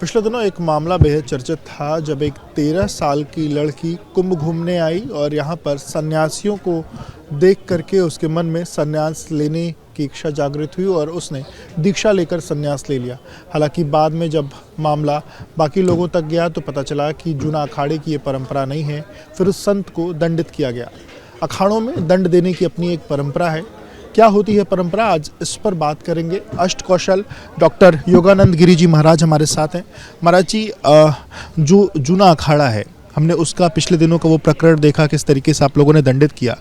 पिछले दिनों एक मामला बेहद चर्चित था जब एक 13 साल की लड़की कुंभ घूमने आई और यहाँ पर सन्यासियों को देख करके उसके मन में सन्यास लेने की इच्छा जागृत हुई और उसने दीक्षा लेकर सन्यास ले लिया। हालांकि बाद में जब मामला बाकी लोगों तक गया तो पता चला कि जूना अखाड़े की ये परंपरा नहीं है। फिर उस संत को दंडित किया गया। अखाड़ों में दंड देने की अपनी एक परंपरा है। क्या होती है परंपरा, आज इस पर बात करेंगे। अष्ट कौशल डॉक्टर योगानंद गिरी जी महाराज हमारे साथ हैं। महाराज जी, जो जूना अखाड़ा है, हमने उसका पिछले दिनों का वो प्रकरण देखा, किस तरीके से आप लोगों ने दंडित किया।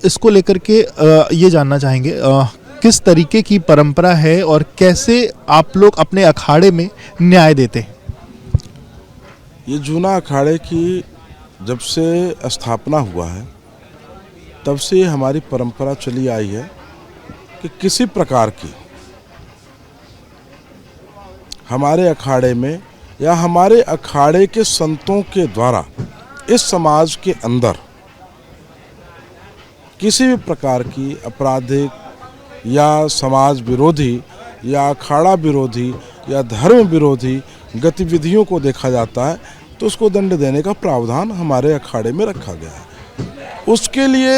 इसको लेकर के ये जानना चाहेंगे किस तरीके की परंपरा है और कैसे आप लोग अपने अखाड़े में न्याय देते हैं। ये जूना अखाड़े की जब से स्थापना हुआ है तब से हमारी परंपरा चली आई है कि किसी प्रकार की हमारे अखाड़े में या हमारे अखाड़े के संतों के द्वारा इस समाज के अंदर किसी भी प्रकार की आपराधिक या समाज विरोधी या अखाड़ा विरोधी या धर्म विरोधी गतिविधियों को देखा जाता है तो उसको दंड देने का प्रावधान हमारे अखाड़े में रखा गया है। उसके लिए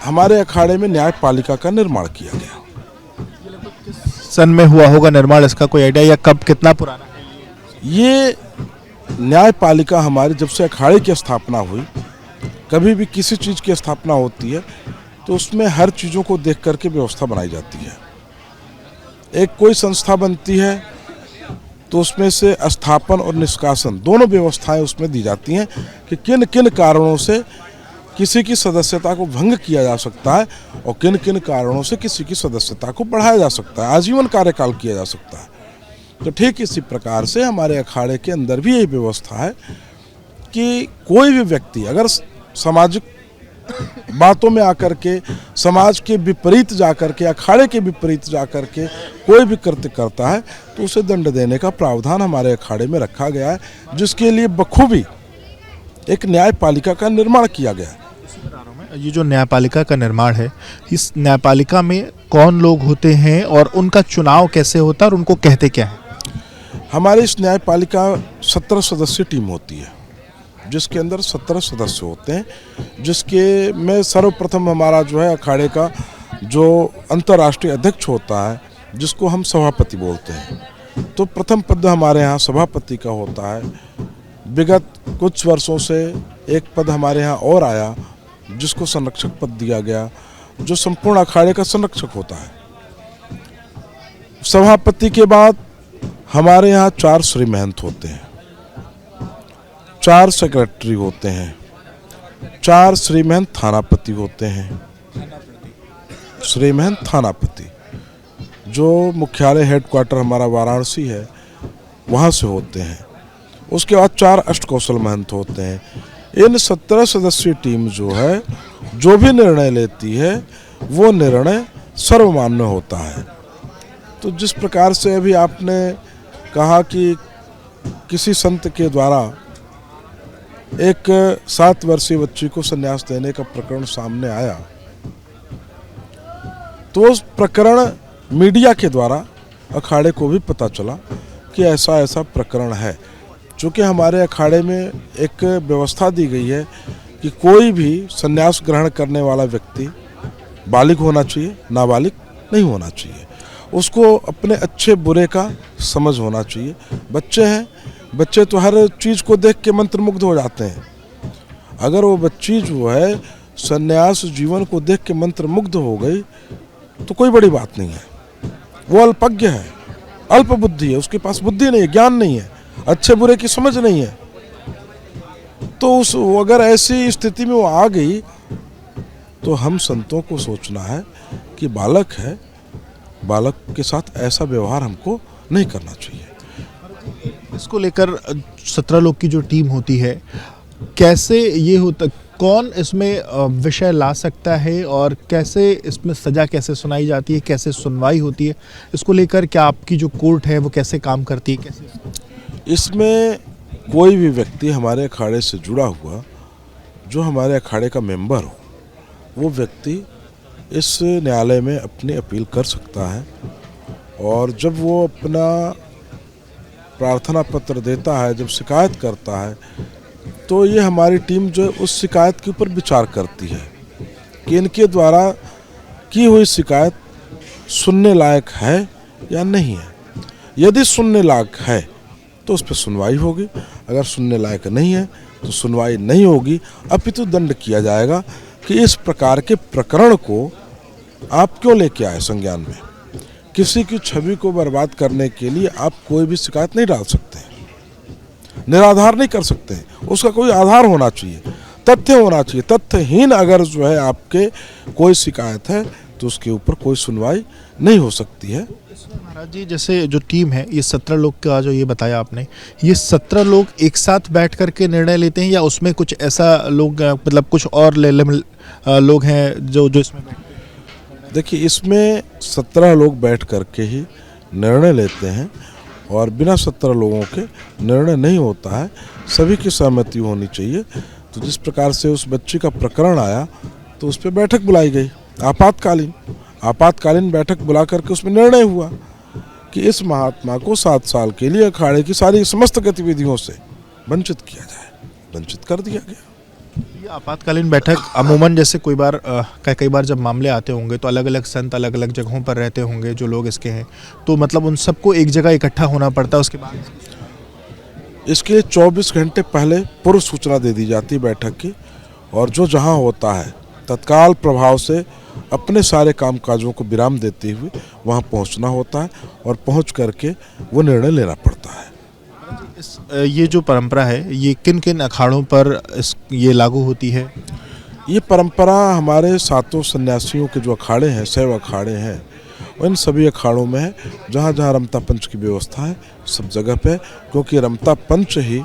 हमारे अखाड़े में न्यायपालिका का निर्माण किया गया। सन में हुआ होगा निर्माण, इसका कोई आइडिया, या कब, कितना पुराना है? ये न्यायपालिका हमारी जब से अखाड़े की स्थापना हुई, कभी भी किसी चीज़ की स्थापना होती है तो उसमें हर चीज़ों को देख करके व्यवस्था बनाई जाती है। एक कोई संस्था बनती है तो उसमें से स्थापन और निष्कासन दोनों व्यवस्थाएं उसमें दी जाती हैं कि किन किन कारणों से किसी की सदस्यता को भंग किया जा सकता है और किन किन कारणों से किसी की सदस्यता को बढ़ाया जा सकता है, आजीवन कार्यकाल किया जा सकता है। तो ठीक इसी प्रकार से हमारे अखाड़े के अंदर भी यही व्यवस्था है कि कोई भी व्यक्ति अगर सामाजिक बातों में आकर के समाज के विपरीत जाकर के, अखाड़े के विपरीत जाकर के कोई भी कृत्य करता है तो उसे दंड देने का प्रावधान हमारे अखाड़े में रखा गया है, जिसके लिए बखूबी एक न्यायपालिका का निर्माण किया गया है। ये जो न्यायपालिका का निर्माण है, इस न्यायपालिका में कौन लोग होते हैं और उनका चुनाव कैसे होता है और उनको कहते क्या है? हमारी इस न्यायपालिका 17 सदस्यीय टीम होती है, जिसके अंदर 17 सदस्य होते हैं, जिसके में सर्वप्रथम हमारा जो है अखाड़े का जो अंतर्राष्ट्रीय अध्यक्ष होता है, जिसको हम सभापति बोलते हैं, तो प्रथम पद हमारे यहाँ सभापति का होता है। विगत कुछ वर्षों से एक पद हमारे यहाँ और आया जिसको संरक्षक पद दिया गया, जो संपूर्ण अखाड़े का संरक्षक होता है। सभापति के बाद हमारे यहाँ 4 श्री महंत होते हैं, 4 सेक्रेटरी होते हैं, 4 श्री महंत थानापति होते हैं। श्री महंत थानापति जो मुख्यालय हेडक्वार्टर हमारा वाराणसी है वहाँ से होते हैं। उसके बाद 4 अष्टकौशल महंत होते हैं। इन 17 सदस्यीय टीम जो है, जो भी निर्णय लेती है वो निर्णय सर्वमान्य होता है। तो जिस प्रकार से अभी आपने कहा कि किसी संत के द्वारा एक 7 वर्षीय बच्ची को संन्यास देने का प्रकरण सामने आया, तो उस प्रकरण मीडिया के द्वारा अखाड़े को भी पता चला कि ऐसा ऐसा प्रकरण है। चूँकि हमारे अखाड़े में एक व्यवस्था दी गई है कि कोई भी संन्यास ग्रहण करने वाला व्यक्ति बालिग होना चाहिए, नाबालिग नहीं होना चाहिए। उसको अपने अच्छे बुरे का समझ होना चाहिए। बच्चे हैं, बच्चे तो हर चीज़ को देख के मंत्रमुग्ध हो जाते हैं। अगर वो बच्ची जो है संन्यास जीवन को देख के मंत्रमुग्ध हो गई तो कोई बड़ी बात नहीं है। वो अल्पज्ञ है, अल्प बुद्धि है, उसके पास बुद्धि नहीं है, ज्ञान नहीं है, अच्छे बुरे की समझ नहीं है। तो अगर ऐसी स्थिति में वो आ गई तो हम संतों को सोचना है कि बालक है, बालक के साथ ऐसा व्यवहार हमको नहीं करना चाहिए। इसको लेकर 17 लोग की जो टीम होती है, कैसे ये होता, कौन इसमें विषय ला सकता है और कैसे इसमें सज़ा कैसे सुनाई जाती है, कैसे सुनवाई होती है, इसको लेकर क्या आपकी जो कोर्ट है वो कैसे काम करती है, कैसे? इसमें कोई भी व्यक्ति हमारे अखाड़े से जुड़ा हुआ जो हमारे अखाड़े का मेंबर हो, वो व्यक्ति इस न्यायालय में अपनी अपील कर सकता है। और जब वो अपना प्रार्थना पत्र देता है, जब शिकायत करता है, तो ये हमारी टीम जो है उस शिकायत के ऊपर विचार करती है कि इनके द्वारा की हुई शिकायत सुनने लायक है या नहीं है। यदि सुनने लायक है तो उस पर सुनवाई होगी, अगर सुनने लायक नहीं है तो सुनवाई नहीं होगी, अपितु दंड किया जाएगा कि इस प्रकार के प्रकरण को आप क्यों लेके आए संज्ञान में। किसी की छवि को बर्बाद करने के लिए आप कोई भी शिकायत नहीं डाल सकते, निराधार नहीं कर सकते, उसका कोई आधार होना चाहिए, तथ्य होना चाहिए। तथ्यहीन अगर जो है आपके कोई शिकायत है तो उसके ऊपर कोई सुनवाई नहीं हो सकती है। महाराज जी, जैसे जो टीम है ये 17 लोग का जो ये बताया आपने, ये 17 लोग एक साथ बैठ करके निर्णय लेते हैं या उसमें कुछ ऐसा लोग मतलब कुछ और लोग हैं जो इसमें बैठते हैं? देखिए, इसमें 17 लोग बैठ करके ही निर्णय लेते हैं और बिना 17 लोगों के निर्णय नहीं होता है, सभी की सहमति होनी चाहिए। तो जिस प्रकार से उस बच्ची का प्रकरण आया तो उस पर बैठक बुलाई गई, आपातकालीन बैठक बुला करके उसमें निर्णय हुआ कि इस महात्मा को 7 साल के लिए अखाड़े की सारी समस्त गतिविधियों से वंचित किया जाए। वंचित कर दिया गया। ये आपातकालीन बैठक अमूमन जैसे कई बार जब मामले आते होंगे तो अलग अलग संत अलग अलग जगहों पर रहते होंगे जो लोग इसके हैं, तो मतलब उन सबको एक जगह इकट्ठा होना पड़ता है। उसके बाद इसके लिए 24 घंटे पहले पूर्व सूचना दे दी जाती है बैठक की, और जो जहाँ होता है तत्काल प्रभाव से अपने सारे कामकाजों को विराम देते हुए वहाँ पहुँचना होता है और पहुँच करके वो निर्णय लेना पड़ता है। ये जो परंपरा है ये किन किन अखाड़ों पर ये लागू होती है? ये परंपरा हमारे 7 सन्यासियों के जो अखाड़े हैं, 6 अखाड़े हैं, इन सभी अखाड़ों में है। जहाँ जहाँ रमता पंच की व्यवस्था है सब जगह पे, क्योंकि रमता पंच ही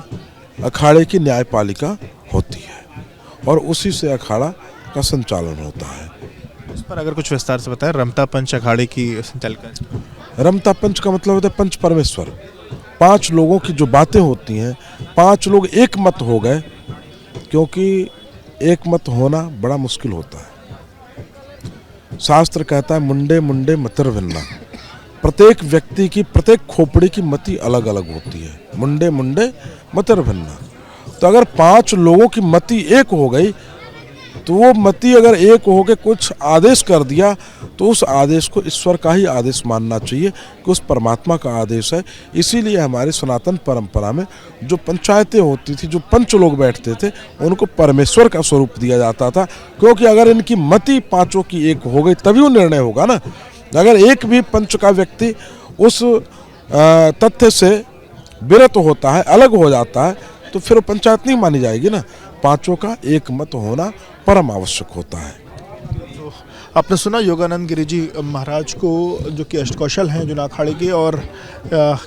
अखाड़े की न्यायपालिका होती है और उसी से अखाड़ा का संचालन होता है। इस पर अगर कुछ विस्तार से बताएं, रमता पंच अखाड़े की संचालन। रमता पंच का मतलब होता है पंच परमेश्वर। 5 लोगों की जो बातें होती हैं, 5 लोग एक मत हो गए, क्योंकि एक मत होना बड़ा मुश्किल होता है। शास्त्र कहता है मुंडे मुंडे मतिर भिन्ना। प्रत्येक व्यक्ति की, प्रत्येक खोपड़ी की मति अलग अलग होती है। मुंडे मुंडे मतिर भिन्ना। तो अगर 5 लोगों की मति एक हो गई तो वो मति अगर एक हो के कुछ आदेश कर दिया तो उस आदेश को ईश्वर का ही आदेश मानना चाहिए कि उस परमात्मा का आदेश है। इसीलिए हमारे सनातन परंपरा में जो पंचायतें होती थी, जो पंच लोग बैठते थे, उनको परमेश्वर का स्वरूप दिया जाता था, क्योंकि अगर इनकी मति 5 की एक हो गई तभी वो निर्णय होगा ना। अगर एक भी पंच का व्यक्ति उस तथ्य से विरत होता है, अलग हो जाता है, तो फिर पंचायत नहीं मानी जाएगी ना। 5 का एक मत होना परम आवश्यक होता है। तो आपने सुना योगानंद गिरी जी महाराज को, जो कि अष्टकौशल हैं जूना अखाड़े के, और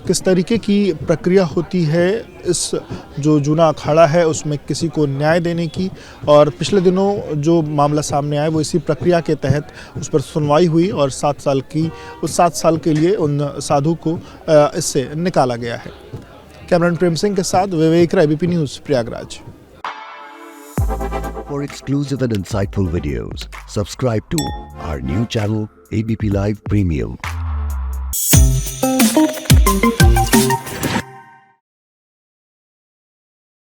किस तरीके की प्रक्रिया होती है इस जो जूना अखाड़ा है उसमें किसी को न्याय देने की। और पिछले दिनों जो मामला सामने आया वो इसी प्रक्रिया के तहत उस पर सुनवाई हुई और 7 साल के लिए उन साधु को इससे निकाला गया है। कैमरामैन प्रेम सिंह के साथ Vivek Rai, ABP news, Prayagraj. For exclusive and insightful videos, subscribe to our new channel ABP Live Premium.